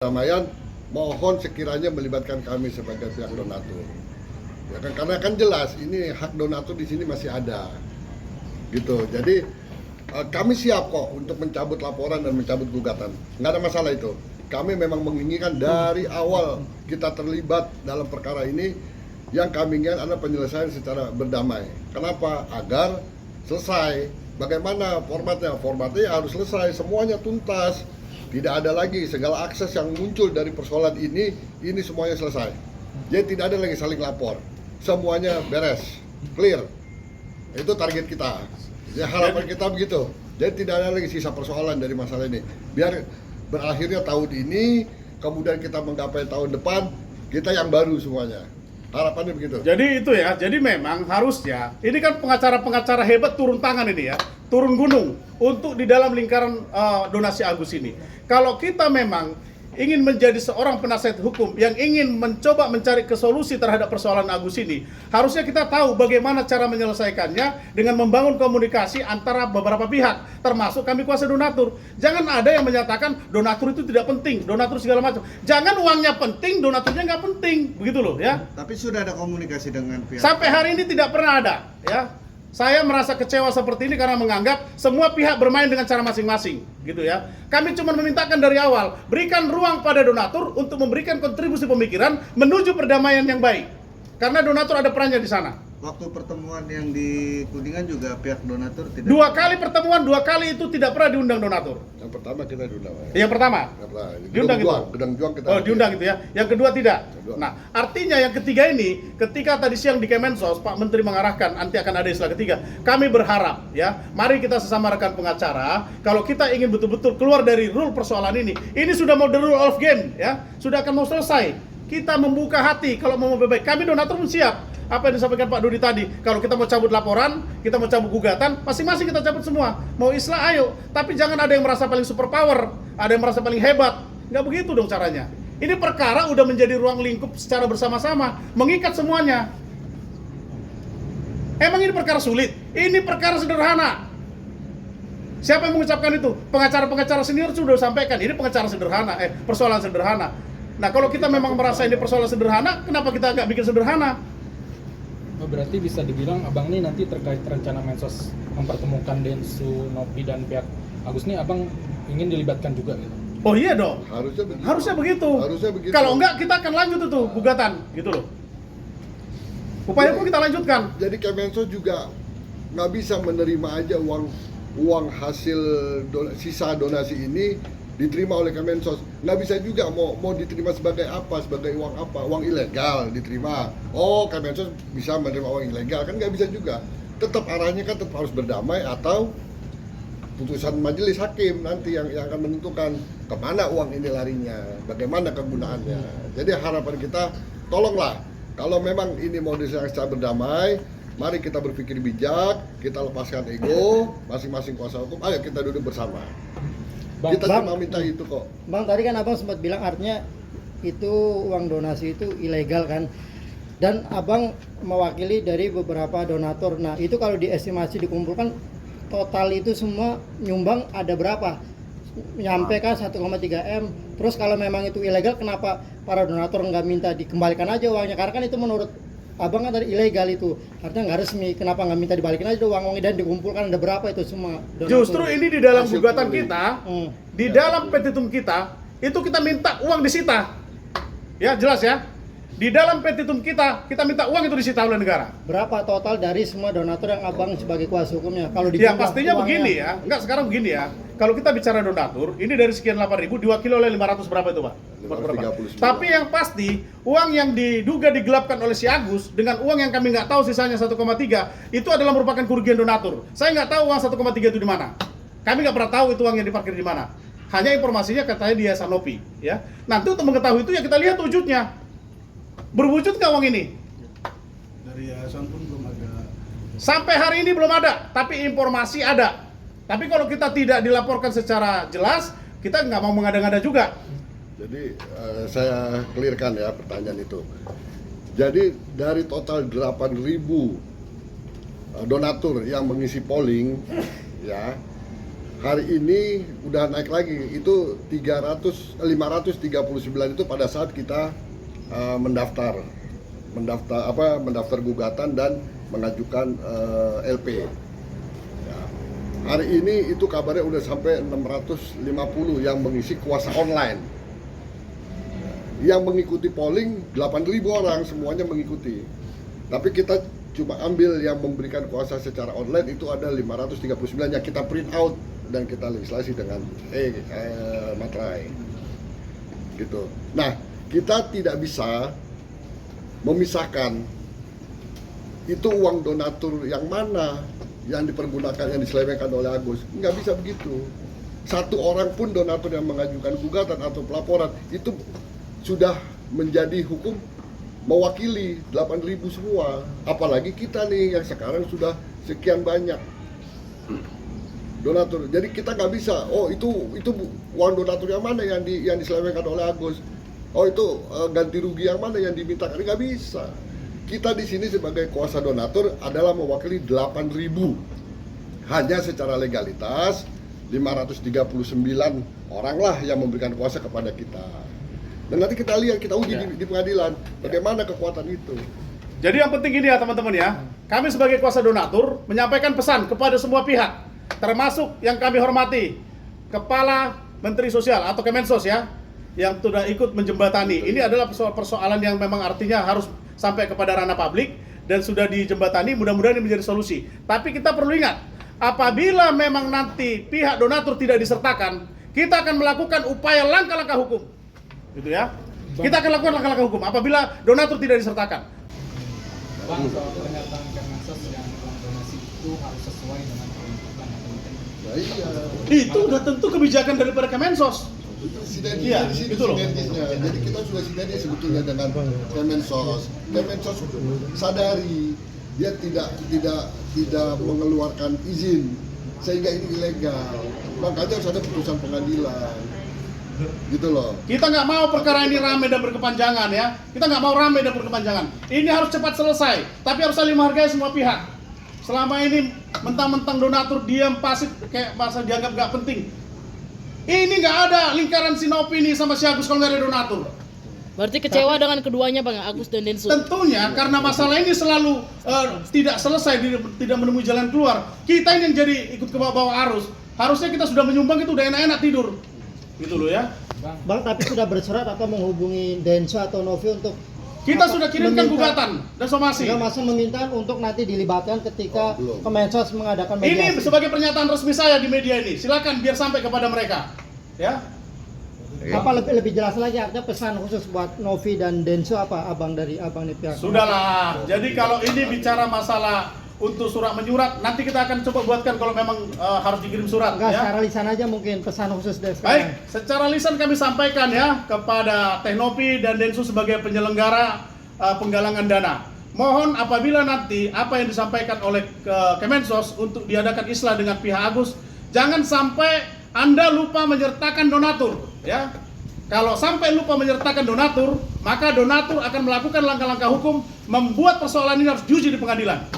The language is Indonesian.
Perdamaian mohon sekiranya melibatkan kami sebagai pihak donatur. Ya kan, karena kan jelas ini hak donatur di sini masih ada. Gitu. Jadi kami siap kok untuk mencabut laporan dan mencabut gugatan. Nggak ada masalah itu. Kami memang menginginkan dari awal kita terlibat dalam perkara ini, yang kami inginkan adalah penyelesaian secara berdamai. Kenapa? Agar selesai. Bagaimana formatnya? Formatnya harus selesai, semuanya tuntas. Tidak ada lagi segala akses yang muncul dari persoalan ini semuanya selesai. Jadi tidak ada lagi saling lapor. Semuanya beres, clear. Itu target kita. Ya, harapan kita begitu. Jadi tidak ada lagi sisa persoalan dari masalah ini. Biar berakhirnya tahun ini, kemudian kita menggapai tahun depan, kita yang baru semuanya. Harapannya begitu. Jadi itu ya, jadi memang harusnya, ini kan pengacara-pengacara hebat turun tangan ini ya, turun gunung untuk di dalam lingkaran donasi Agus ini. Kalau kita memang ingin menjadi seorang penasihat hukum yang ingin mencoba mencari solusi terhadap persoalan Agus ini, harusnya kita tahu bagaimana cara menyelesaikannya dengan membangun komunikasi antara beberapa pihak, termasuk kami kuasa donatur. Jangan ada yang menyatakan donatur itu tidak penting, donatur segala macam. Jangan uangnya penting, donaturnya nggak penting, begitu loh ya. Tapi sudah ada komunikasi dengan pihak. Sampai hari ini tidak pernah ada ya. Saya merasa kecewa seperti ini karena menganggap semua pihak bermain dengan cara masing-masing, gitu ya. Kami cuma memintakan dari awal, berikan ruang pada donatur untuk memberikan kontribusi pemikiran menuju perdamaian yang baik. Karena donatur ada perannya di sana. Waktu pertemuan yang di Kuningan juga pihak donatur tidak. Dua kali pertemuan, dua kali itu tidak pernah diundang donatur. Yang pertama kita diundang. Yang pertama? Diundang gitu? Gedang Juang kita. Oh, diundang gitu ya. Yang kedua tidak. Kedua. Nah, artinya yang ketiga ini, ketika tadi siang di Kemensos, Pak Menteri mengarahkan nanti akan ada istilah ketiga. Kami berharap ya, mari kita sesama rekan pengacara, kalau kita ingin betul-betul keluar dari rule persoalan ini sudah mau the rule of game ya, sudah akan mau selesai. Kita membuka hati kalau mau baik. Kami donatur pun siap. Apa yang disampaikan Pak Dodi tadi, kalau kita mau cabut laporan, kita mau cabut gugatan, masing-masing kita cabut semua. Mau islah ayo, tapi jangan ada yang merasa paling super power, ada yang merasa paling hebat. Nggak begitu dong caranya. Ini perkara udah menjadi ruang lingkup secara bersama-sama, mengikat semuanya. Emang ini perkara sulit? Ini perkara sederhana. Siapa yang mengucapkan itu? Pengacara-pengacara senior sudah sampaikan, ini pengacara sederhana, persoalan sederhana. Nah, kalau kita memang merasa ini persoalan sederhana, kenapa kita nggak bikin sederhana? Oh, berarti bisa dibilang abang ini nanti terkait rencana Mensos mempertemukan Densu, Nopi dan pihak Agus ini abang ingin dilibatkan juga gitu? Oh iya dong. Harusnya begitu. Harusnya begitu. Kalau enggak kita akan lanjut itu gugatan, gitu loh. Upaya pun kita lanjutkan. Jadi Kemensos juga nggak bisa menerima aja uang hasil sisa donasi ini diterima oleh Kemensos. Nggak bisa juga mau diterima sebagai apa, sebagai uang apa, uang ilegal diterima. Oh, Kemensos bisa menerima uang ilegal, kan nggak bisa juga. Tetap arahnya kan tetap harus berdamai atau putusan majelis hakim nanti yang akan menentukan kemana uang ini larinya, bagaimana kegunaannya. Jadi harapan kita, tolonglah kalau memang ini mau diselesaikan secara berdamai, mari kita berpikir bijak, kita lepaskan ego, masing-masing kuasa hukum, ayo kita duduk bersama. Kita cuma minta itu kok. Bang, tadi kan abang sempat bilang artinya itu uang donasi itu ilegal kan, dan abang mewakili dari beberapa donatur. Nah itu kalau diestimasi dikumpulkan total itu semua nyumbang ada berapa? Nyampe kan 1,3 M. Terus kalau memang itu ilegal, kenapa para donatur nggak minta dikembalikan aja uangnya? Karena kan itu menurut abang kan tadi ilegal itu, artinya nggak resmi. Kenapa nggak minta dibalikin aja uang-uangnya dan dikumpulkan ada berapa itu semua? Donatur. Justru ini di dalam gugatan kita, di dalam petitum kita, itu kita minta uang disita. Ya jelas ya. Di dalam petitum kita minta uang itu disita oleh negara. Berapa total dari semua donatur yang abang sebagai kuasa hukumnya? Kalau Ya pastinya begini ya, enggak sekarang begini ya. Kalau kita bicara donatur, ini dari sekian 8.000 diwakili oleh 500 berapa itu Pak? 539. Tapi yang pasti, uang yang diduga digelapkan oleh si Agus dengan uang yang kami nggak tahu sisanya 1,3 itu adalah merupakan kerugian donatur. Saya nggak tahu uang 1,3 itu di mana. Kami nggak pernah tahu itu uang yang diparkir di mana. Hanya informasinya katanya di Yayasan Nopi. Ya. Nanti untuk mengetahui itu ya kita lihat wujudnya. Berwujud nggak uang ini? Dari yayasan pun belum ada. Sampai hari ini belum ada, tapi informasi ada. Tapi kalau kita tidak dilaporkan secara jelas, kita nggak mau mengada-ngada juga. Jadi saya clearkan ya pertanyaan itu. Jadi dari total 8.000 donatur yang mengisi polling ya, hari ini udah naik lagi, itu 539 itu pada saat kita mendaftar gugatan dan mengajukan LP. Ya. Hari ini itu kabarnya udah sampai 650 yang mengisi kuasa online. Yang mengikuti polling 8.000 orang semuanya mengikuti. Tapi kita cuma ambil yang memberikan kuasa secara online itu ada 539 yang kita print out dan kita legislasi dengan materai gitu. Nah, kita tidak bisa memisahkan itu uang donatur yang mana yang dipergunakan, yang diselewengkan oleh Agus. Nggak bisa begitu. Satu orang pun donatur yang mengajukan gugatan atau pelaporan itu sudah menjadi hukum mewakili 8.000 semua. Apalagi kita nih yang sekarang sudah sekian banyak donatur. Jadi kita nggak bisa, oh itu uang donatur yang mana yang diselewengkan oleh Agus. Oh itu ganti rugi yang mana yang dimintakan, nggak bisa. Kita di sini sebagai kuasa donatur adalah mewakili 8.000. Hanya secara legalitas 539 orang lah yang memberikan kuasa kepada kita. Dan nanti kita lihat, kita uji di pengadilan bagaimana kekuatan itu. Jadi yang penting ini ya teman-teman ya, kami sebagai kuasa donatur menyampaikan pesan kepada semua pihak, termasuk yang kami hormati Kepala Menteri Sosial atau Kemensos ya, yang sudah ikut menjembatani. Ini adalah persoalan yang memang artinya harus sampai kepada ranah publik dan sudah dijembatani, mudah-mudahan ini menjadi solusi. Tapi kita perlu ingat, apabila memang nanti pihak donatur tidak disertakan, kita akan melakukan upaya langkah-langkah hukum. Gitu ya. Kita akan lakukan langkah-langkah hukum apabila donatur tidak disertakan. Bang, soal pernyataan Kemensos yang uang donasi itu harus sesuai dengan peruntukan atau mungkin. Nah, iya. Itu udah tentu kebijakan daripada Kemensos. Sinergi Iya, di sini itu loh. sinergisnya. Jadi kita sudah sinergi sebetulnya dengan Kemensos. Kemensos sadari dia tidak mengeluarkan izin sehingga ini ilegal. Makanya harus ada putusan pengadilan. Gitu loh. Kita nggak mau perkara ini ramai dan berkepanjangan ya. Kita nggak mau ramai dan berkepanjangan. Ini harus cepat selesai. Tapi harus saling menghargai semua pihak. Selama ini mentang-mentang donatur diam pasif kayak masa dianggap nggak penting. Ini nggak ada lingkaran Sinopi nih sama si Agus kalau nggak ada donatur. Berarti kecewa dengan keduanya Bang, Agus dan Densus. Tentunya karena masalah ini selalu tidak selesai, tidak menemui jalan keluar. Kita ini yang jadi ikut ke bawah arus. Harusnya kita sudah menyumbang itu udah enak-enak tidur. Gitu loh ya. Bang, tapi sudah bersurat atau menghubungi Densus atau Novi untuk Kita sudah kirimkan gugatan dan somasi. Enggak, masih meminta untuk nanti dilibatkan ketika belum. Kemensos mengadakan Ini mediasi. sebagai pernyataan resmi saya di media ini. Silakan biar sampai kepada mereka. Ya. Apa lebih jelas lagi artinya pesan khusus buat Novi dan Densus apa abang nih pihak? Sudahlah. Jadi kalau ini bicara masalah untuk surat menyurat, nanti kita akan coba buatkan kalau memang harus dikirim surat. Enggak, Ya. secara lisan aja mungkin pesan khusus dari Baik, sekarang. secara lisan kami sampaikan ya kepada Teknopi dan Densus sebagai penyelenggara penggalangan dana. Mohon apabila nanti apa yang disampaikan oleh Kemensos untuk diadakan islah dengan pihak Agus, jangan sampai Anda lupa menyertakan donatur, ya. Kalau sampai lupa menyertakan donatur, maka donatur akan melakukan langkah-langkah hukum, membuat persoalan ini harus diuji di pengadilan.